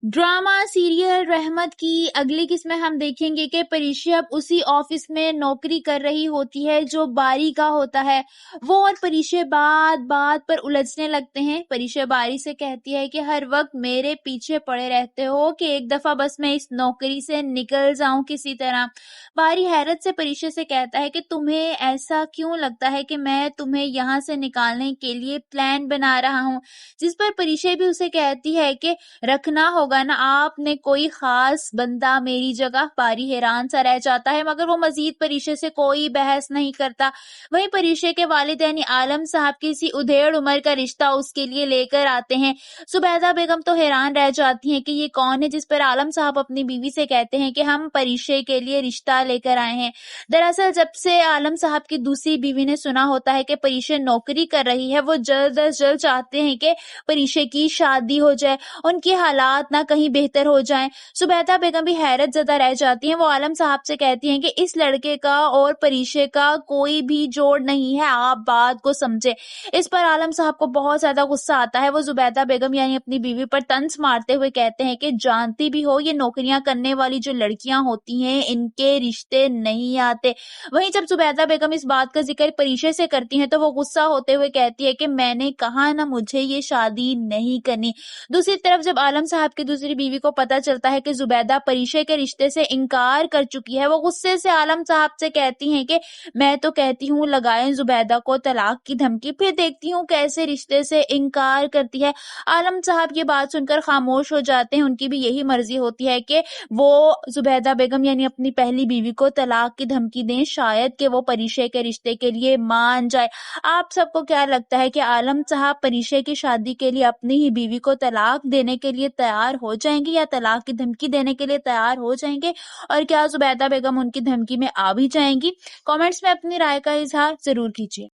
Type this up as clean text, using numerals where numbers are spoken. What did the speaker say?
Drama serial रहमत की अगली किस्त में हम देखेंगे कि परिशा अब उसी ऑफिस में नौकरी कर रही होती है जो बारी का होता है। वो और परिशा बात बात पर उलझने लगते हैं। परिशा बारी से कहती है कि हर वक्त मेरे पीछे पड़े रहते हो कि एक दफा बस मैं इस नौकरी से निकल जाऊं किसी तरह। बारी हैरत से परिशा से कहता है कि तुम्हें ऐसा क्यों लगता है कि मैं तुम्हें यहाँ से निकालने के लिए प्लान बना रहा हूँ, जिस पर परिशा भी उसे कहती है कि रखना होगा ना आपने कोई खास बंदा मेरी जगह। बारी हैरान सा रह जाता है मगर वो मजीद परिशा से कोई बहस नहीं करता। वहीं परिशा के वालिद यानी आलम साहब किसी उधेड़ उम्र का रिश्ता उसके लिए लेकर आते हैं। सुबैदा बेगम तो हैरान रह जाती हैं कि ये कौन है, जिस पर आलम साहब अपनी बीवी से कहते हैं कि हम परिशा के लिए रिश्ता लेकर आए हैं। दरअसल जब से आलम साहब की दूसरी बीवी ने सुना होता है कि परिशा नौकरी कर रही है, वो जल्द अज जल्द चाहते हैं कि परिशा की शादी हो जाए, उनके हालात ना कहीं बेहतर हो जाएं। सुबैदा बेगम भी हैरत ज़दा रह जाती हैं। वो आलम साहब से कहती हैं कि इस लड़के का और परिशा का कोई भी जोड़ नहीं है, आप बात को समझे। इस पर आलम साहब को बहुत ज्यादा गुस्सा आता है। वो जुबैदा बेगम यानी अपनी बीवी पर तंज मारते हुए कहते हैं कि जानती भी हो ये नौकरियां करने वाली जो लड़कियां होती हैं इनके रिश्ते नहीं आते। वहीं जब जुबैदा बेगम इस बात का जिक्र परिशा से करती हैं तो वो गुस्सा होते हुए कहती है कि मैंने कहा ना मुझे ये शादी नहीं करनी। दूसरी तरफ जब आलम साहब की दूसरी बीवी को पता चलता है कि जुबैदा परिशा के रिश्ते से इनकार कर चुकी है, वो गुस्से से आलम साहब से कहती हैं कि मैं तो कहती हूँ लगाएं जुबैदा को तलाक की धमकी, फिर देखती हूँ कैसे रिश्ते से इनकार करती है। आलम साहब ये बात सुनकर खामोश हो जाते हैं। उनकी भी यही मर्जी होती है कि वो जुबैदा बेगम यानी अपनी पहली बीवी को तलाक की धमकी दें, शायद कि वो परिशा के रिश्ते के लिए मान जाए। आप सबको क्या लगता है कि आलम साहब परिशा की शादी के लिए अपनी ही बीवी को तलाक देने के लिए तैयार हो जाएंगे या तलाक की धमकी देने के लिए तैयार हो जाएंगे, और क्या जुबैदा बेगम उनकी धमकी में आ भी जाएंगी? कमेंट्स में अपनी राय का इजहार जरूर कीजिए।